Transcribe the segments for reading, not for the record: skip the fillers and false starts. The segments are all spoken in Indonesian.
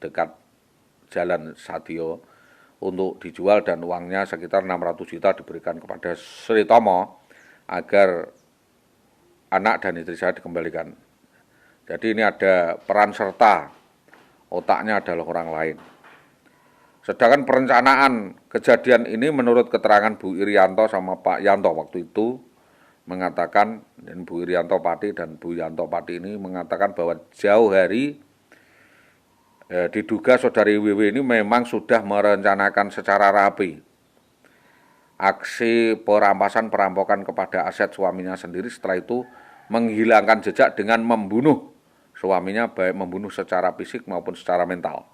dekat Jalan Sadio untuk dijual dan uangnya sekitar 600 juta diberikan kepada Sri Tomo agar anak dan istri saya dikembalikan. Jadi ini ada peran serta, otaknya adalah orang lain. Sedangkan perencanaan kejadian ini menurut keterangan Bu Irianto sama Pak Yanto waktu itu mengatakan, dan Bu Irianto Pati dan Bu Yanto Pati ini mengatakan bahwa jauh hari diduga saudari WW ini memang sudah merencanakan secara rapi aksi perampokan kepada aset suaminya sendiri, setelah itu menghilangkan jejak dengan membunuh suaminya, baik membunuh secara fisik maupun secara mental.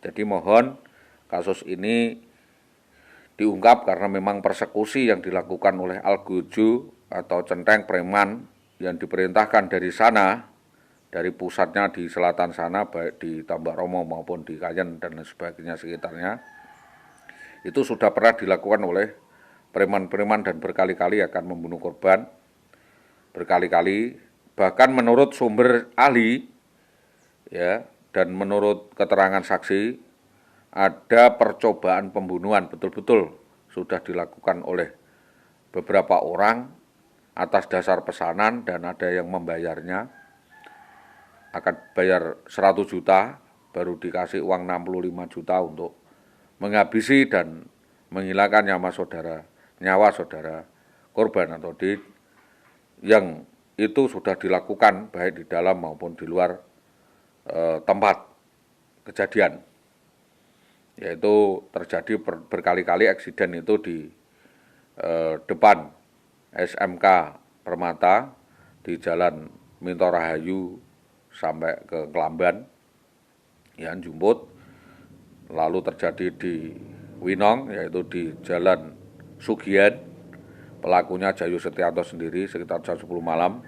Jadi mohon kasus ini diungkap karena memang persekusi yang dilakukan oleh Algojo atau centeng preman yang diperintahkan dari sana, dari pusatnya di selatan sana, baik di Tambak Romo maupun di Kayen dan sebagainya sekitarnya, itu sudah pernah dilakukan oleh preman-preman dan berkali-kali akan membunuh korban, berkali-kali. Bahkan menurut sumber ahli, ya, dan menurut keterangan saksi, ada percobaan pembunuhan betul-betul sudah dilakukan oleh beberapa orang atas dasar pesanan dan ada yang membayarnya, akan bayar 100 juta, baru dikasih uang 65 juta untuk menghabisi dan menghilangkan nyawa saudara korban atau yang itu sudah dilakukan baik di dalam maupun di luar tempat kejadian. Yaitu terjadi berkali-kali eksiden itu di depan SMK Permata di Jalan Minto Rahayu sampai ke Kelamban, ya, Jumput. Lalu terjadi di Winong, yaitu di Jalan Sugian, pelakunya Jayu Setianto sendiri sekitar jam 10 malam.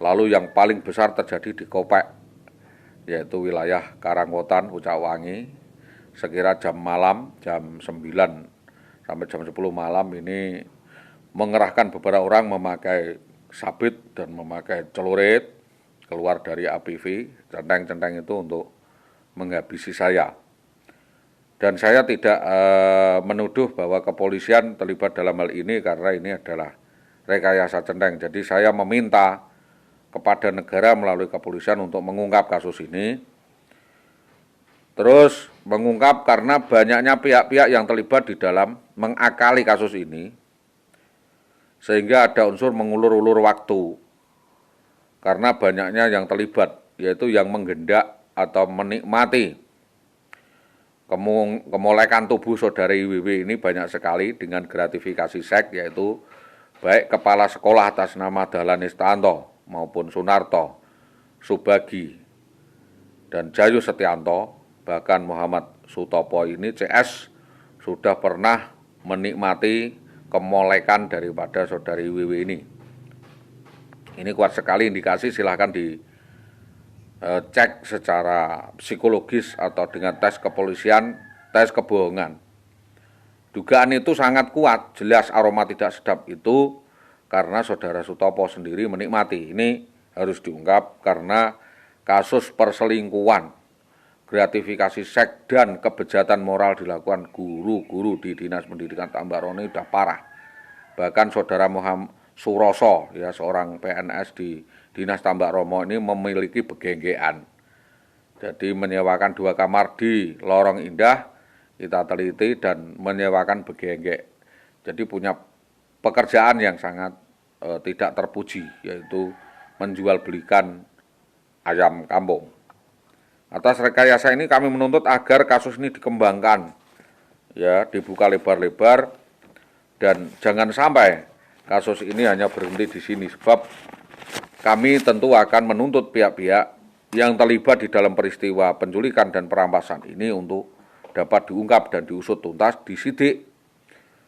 Lalu yang paling besar terjadi di Kopek, yaitu wilayah Karangkotan, Pucakwangi, sekira jam malam, jam 9 sampai jam 10 malam ini mengerahkan beberapa orang memakai sabit dan memakai celurit keluar dari APV, centeng-centeng itu untuk menghabisi saya. Dan saya tidak menuduh bahwa kepolisian terlibat dalam hal ini karena ini adalah rekayasa centeng. Jadi saya meminta kepada negara melalui kepolisian untuk mengungkap kasus ini. Terus mengungkap karena banyaknya pihak-pihak yang terlibat di dalam mengakali kasus ini, sehingga ada unsur mengulur-ulur waktu. Karena banyaknya yang terlibat, yaitu yang menggendak atau menikmati kemolekan tubuh saudari WW ini banyak sekali dengan gratifikasi seks, yaitu baik kepala sekolah atas nama Dahlan Istanto maupun Sunarto, Subagi, dan Jayu Setianto, bahkan Muhammad Sutopo ini CS sudah pernah menikmati kemolekan daripada saudari WW ini. Ini kuat sekali indikasi, silahkan dicek secara psikologis atau dengan tes kepolisian, tes kebohongan. Dugaan itu sangat kuat, jelas aroma tidak sedap itu karena saudara Sutopo sendiri menikmati. Ini harus diungkap karena kasus perselingkuhan, gratifikasi seks dan kebejatan moral dilakukan guru-guru di Dinas Pendidikan Tambak Rono sudah parah. Bahkan saudara Muhammad Suroso, ya, seorang PNS di Dinas Tambak Romo ini memiliki begenggean. Jadi menyewakan 2 kamar di Lorong Indah, kita teliti, dan menyewakan begenggek. Jadi punya pekerjaan yang sangat tidak terpuji, yaitu menjual belikan ayam kampung. Atas rekayasa ini kami menuntut agar kasus ini dikembangkan, ya, dibuka lebar-lebar, dan jangan sampai kasus ini hanya berhenti di sini, sebab kami tentu akan menuntut pihak-pihak yang terlibat di dalam peristiwa penculikan dan perampasan ini untuk dapat diungkap dan diusut tuntas, disidik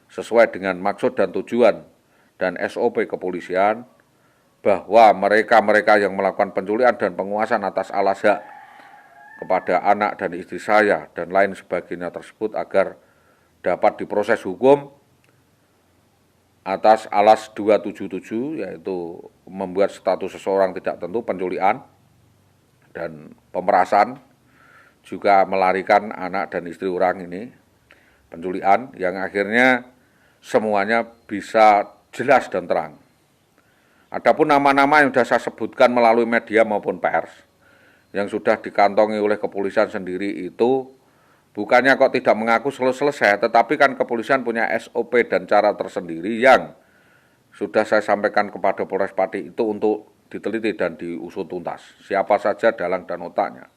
sesuai dengan maksud dan tujuan dan SOP kepolisian, bahwa mereka-mereka yang melakukan penculikan dan penguasaan atas alas hak kepada anak dan istri saya dan lain sebagainya tersebut agar dapat diproses hukum atas alas 277, yaitu membuat status seseorang tidak tentu, penculikan dan pemerasan. juga melarikan anak dan istri orang ini, penculikan yang akhirnya semuanya bisa jelas dan terang. Adapun nama-nama yang sudah saya sebutkan melalui media maupun pers, yang sudah dikantongi oleh kepolisian sendiri itu, bukannya kok tidak mengaku selesai, tetapi kan kepolisian punya SOP dan cara tersendiri yang sudah saya sampaikan kepada Polres Pati itu untuk diteliti dan diusut tuntas. Siapa saja dalang dan otaknya.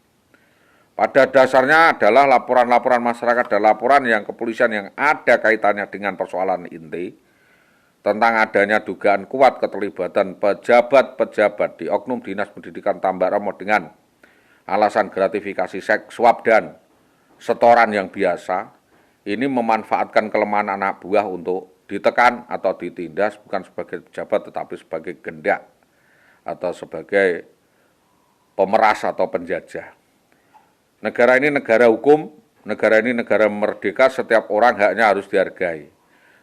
Pada dasarnya adalah laporan-laporan masyarakat dan laporan yang kepolisian yang ada kaitannya dengan persoalan inti tentang adanya dugaan kuat keterlibatan pejabat-pejabat di oknum Dinas Pendidikan Tambak Ramo dengan alasan gratifikasi seks, suap, dan setoran yang biasa, ini memanfaatkan kelemahan anak buah untuk ditekan atau ditindas bukan sebagai pejabat tetapi sebagai gendak atau sebagai pemeras atau penjajah. Negara ini negara hukum, negara ini negara merdeka, setiap orang haknya harus dihargai.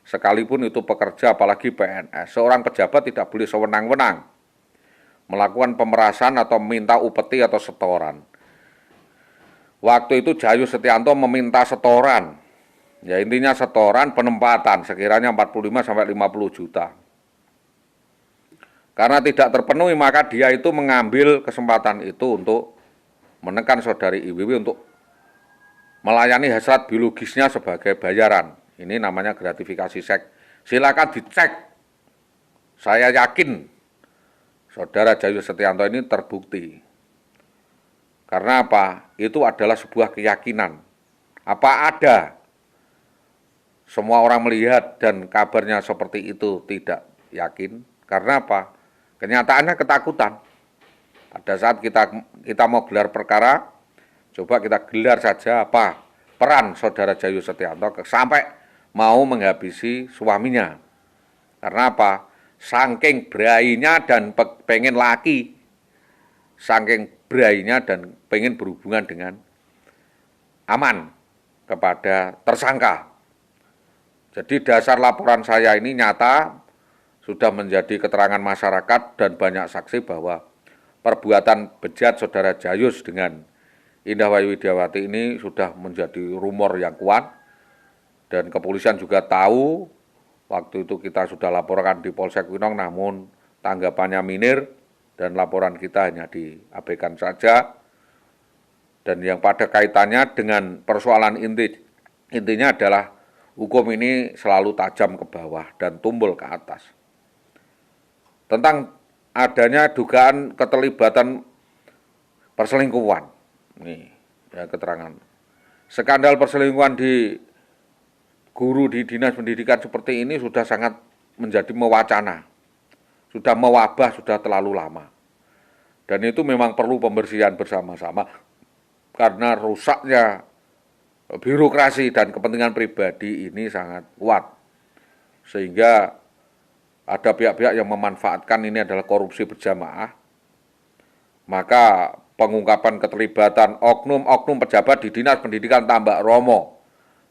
Sekalipun itu pekerja, apalagi PNS, seorang pejabat tidak boleh sewenang-wenang melakukan pemerasan atau meminta upeti atau setoran. Waktu itu Jayus Setianto meminta setoran, ya intinya setoran penempatan sekiranya 45-50 juta. Karena tidak terpenuhi maka dia itu mengambil kesempatan itu untuk menekan saudari IWW untuk melayani hasrat biologisnya sebagai bayaran. Ini namanya gratifikasi seks. Silakan dicek. Saya yakin saudara Jayus Setianto ini terbukti. Karena apa? Itu adalah sebuah keyakinan. Apa ada semua orang melihat dan kabarnya seperti itu tidak yakin? Karena apa? Kenyataannya ketakutan. Pada saat kita mau gelar perkara, coba kita gelar saja apa peran saudara Jayus Setianto sampai mau menghabisi suaminya. Karena apa? Saking berainya dan pengen laki, saking berainya dan pengen berhubungan dengan aman kepada tersangka. Jadi dasar laporan saya ini nyata, sudah menjadi keterangan masyarakat dan banyak saksi bahwa perbuatan bejat saudara Jayus dengan Indah Wayu Widiawati ini sudah menjadi rumor yang kuat dan kepolisian juga tahu. Waktu itu kita sudah laporkan di Polsek Winong namun tanggapannya minir dan laporan kita hanya diabaikan saja. Dan yang pada kaitannya dengan persoalan intinya adalah hukum ini selalu tajam ke bawah dan tumbul ke atas. Tentang adanya dugaan keterlibatan perselingkuhan. Nih, ya keterangan. Skandal perselingkuhan di guru di Dinas Pendidikan seperti ini sudah sangat menjadi mewacana. Sudah mewabah, sudah terlalu lama. Dan itu memang perlu pembersihan bersama-sama karena rusaknya birokrasi dan kepentingan pribadi ini sangat kuat. Sehingga ada pihak-pihak yang memanfaatkan ini adalah korupsi berjamaah, maka pengungkapan keterlibatan oknum-oknum pejabat di Dinas Pendidikan Tambak Ramo,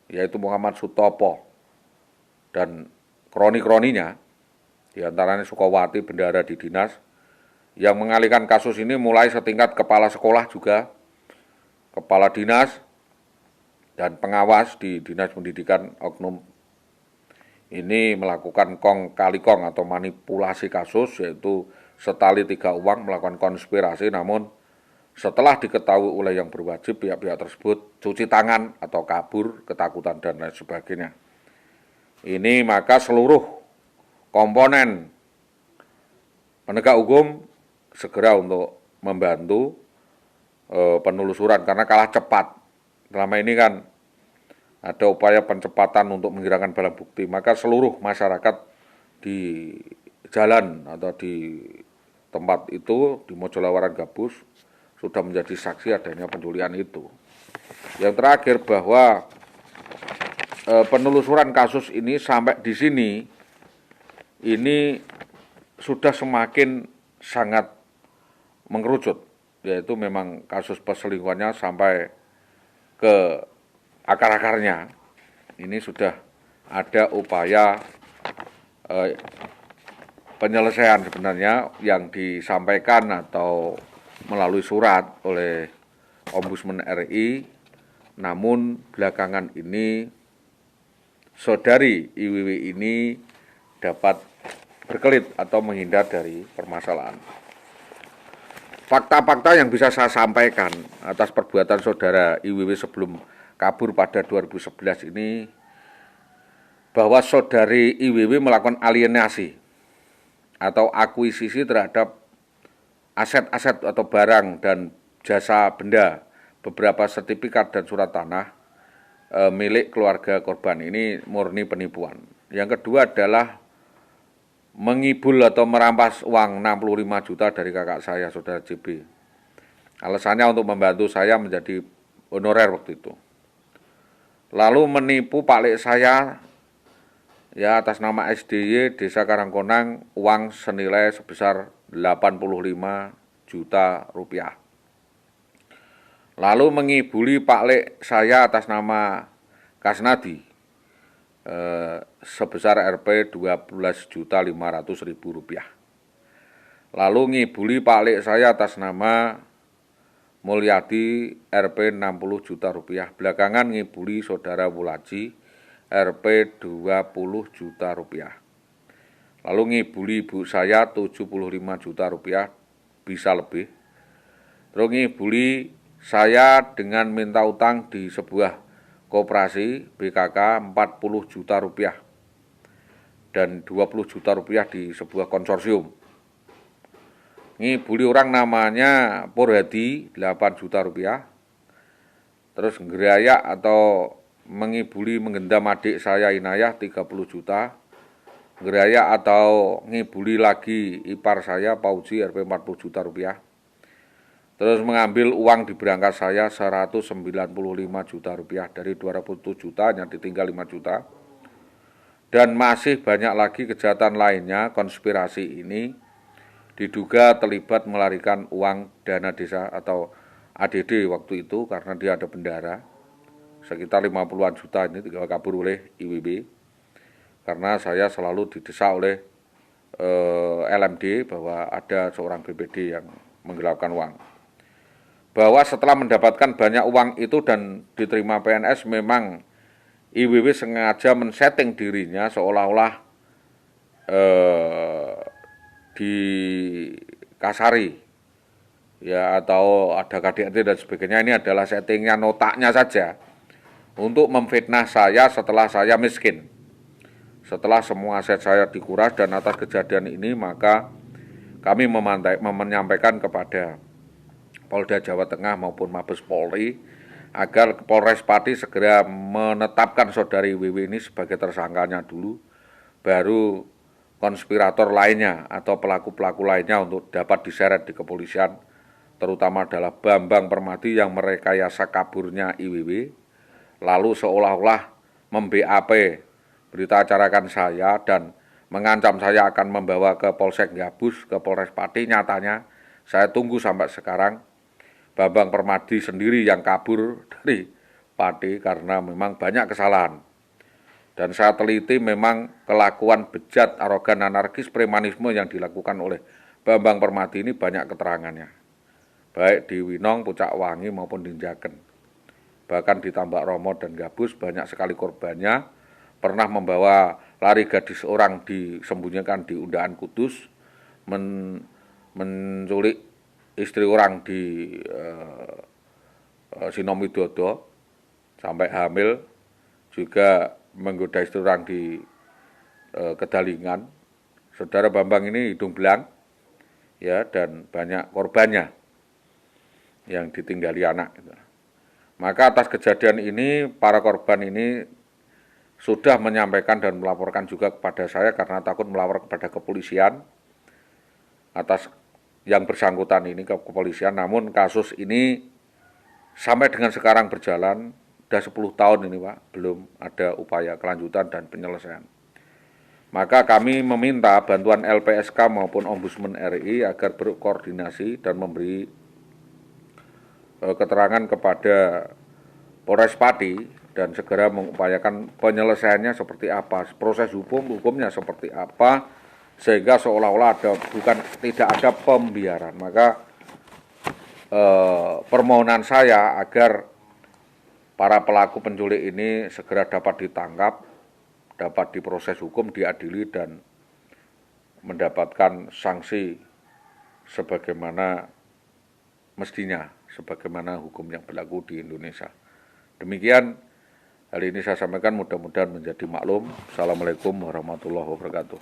yaitu Muhammad Sutopo dan kroni-kroninya, diantaranya Sukawati, bendahara di dinas, yang mengalihkan kasus ini mulai setingkat kepala sekolah juga, kepala dinas, dan pengawas di Dinas Pendidikan oknum ini melakukan kong kali kong atau manipulasi kasus, yaitu setali tiga uang melakukan konspirasi, namun setelah diketahui oleh yang berwajib pihak-pihak tersebut cuci tangan atau kabur, ketakutan dan lain sebagainya. Ini maka seluruh komponen penegak hukum segera untuk membantu penelusuran karena kalah cepat. Selama ini kan ada upaya pencepatan untuk menghilangkan barang bukti, maka seluruh masyarakat di jalan atau di tempat itu, di Mojolawaran Gabus, sudah menjadi saksi adanya penculikan itu. Yang terakhir bahwa penelusuran kasus ini sampai di sini, ini sudah semakin sangat mengerucut, yaitu memang kasus perselingkuhannya sampai ke akar-akarnya. Ini sudah ada upaya penyelesaian sebenarnya yang disampaikan atau melalui surat oleh Ombudsman RI, namun belakangan ini saudari IWW ini dapat berkelit atau menghindar dari permasalahan. Fakta-fakta yang bisa saya sampaikan atas perbuatan saudara IWW sebelum kabur pada 2011 ini, bahwa saudari IWW melakukan alienasi atau akuisisi terhadap aset-aset atau barang dan jasa benda, beberapa sertifikat dan surat tanah milik keluarga korban. Ini murni penipuan. Yang kedua adalah mengibul atau merampas uang 65 juta dari kakak saya, saudara JB. Alasannya untuk membantu saya menjadi honorer waktu itu. Lalu menipu Pak saya ya atas nama SDY Desa Karangkonang uang senilai sebesar 85 juta rupiah. Lalu mengibuli Pak saya atas nama Kasnadi sebesar Rp 12.500.000 rupiah. Lalu ngibuli Pak saya atas nama Mulyadi Rp 60 juta rupiah. Belakangan ngibuli saudara Wulaji Rp 20 juta rupiah. Lalu ngibuli ibu saya 75 juta rupiah, bisa lebih. Terus ngibuli saya dengan minta utang di sebuah koperasi BKK 40 juta rupiah dan 20 juta rupiah di sebuah konsorsium. Ngibuli orang namanya Purhadi 8 juta rupiah. Terus ngerayak atau mengibuli menggendam adik saya Inayah 30 juta. Ngerayak atau ngibuli lagi ipar saya Pauji Rp 40 juta rupiah. Terus mengambil uang di berangkas saya 195 juta rupiah, dari 200 juta hanya ditinggal 5 juta. Dan masih banyak lagi kejahatan lainnya. Konspirasi ini diduga terlibat melarikan uang dana desa atau ADD waktu itu karena dia ada bendara. Sekitar 50-an juta ini kabur oleh IWB. Karena saya selalu didesak oleh LMD bahwa ada seorang BPD yang menggelapkan uang. Bahwa setelah mendapatkan banyak uang itu dan diterima PNS, memang IWW sengaja men-setting dirinya seolah-olah dikasari ya, atau ada KDRT dan sebagainya. Ini adalah settingnya, notaknya saja untuk memfitnah saya setelah saya miskin. Setelah semua aset saya dikuras, dan atas kejadian ini maka kami menyampaikan kepada Polda Jawa Tengah maupun Mabes Polri agar Polres Pati segera menetapkan saudari WW ini sebagai tersangkanya dulu, baru konspirator lainnya atau pelaku-pelaku lainnya untuk dapat diseret di kepolisian, terutama adalah Bambang Permadi yang merekayasa kaburnya IWW, lalu seolah-olah mem-BAP berita acarakan saya dan mengancam saya akan membawa ke Polsek Gabus, ke Polres Pati. Nyatanya saya tunggu sampai sekarang Bambang Permadi sendiri yang kabur dari Pati karena memang banyak kesalahan. Dan saya teliti, memang kelakuan bejat, arogan, anarkis, premanisme yang dilakukan oleh Bambang Permadi ini banyak keterangannya. Baik di Winong, Pucak Wangi maupun di Jaken. Bahkan di Tambak Romo dan Gabus banyak sekali korbannya. Pernah membawa lari gadis orang disembunyikan di Undaan Kudus, menculik istri orang di Sinom Widodo sampai hamil, juga menggoda istri orang di Kedalingan. Saudara Bambang ini hidung belang ya, dan banyak korbannya yang ditinggali anak. Maka atas kejadian ini para korban ini sudah menyampaikan dan melaporkan juga kepada saya karena takut melapor kepada kepolisian atas yang bersangkutan ini ke kepolisian. Namun kasus ini sampai dengan sekarang berjalan, sudah 10 tahun ini Pak, belum ada upaya kelanjutan dan penyelesaian. Maka kami meminta bantuan LPSK maupun Ombudsman RI agar berkoordinasi dan memberi keterangan kepada Polres Pati dan segera mengupayakan penyelesaiannya seperti apa, proses hukumnya seperti apa, sehingga seolah-olah tidak ada pembiaran. Maka permohonan saya agar para pelaku penculik ini segera dapat ditangkap, dapat diproses hukum, diadili, dan mendapatkan sanksi sebagaimana mestinya, sebagaimana hukum yang berlaku di Indonesia. Demikian hari ini saya sampaikan, mudah-mudahan menjadi maklum. Assalamualaikum warahmatullahi wabarakatuh.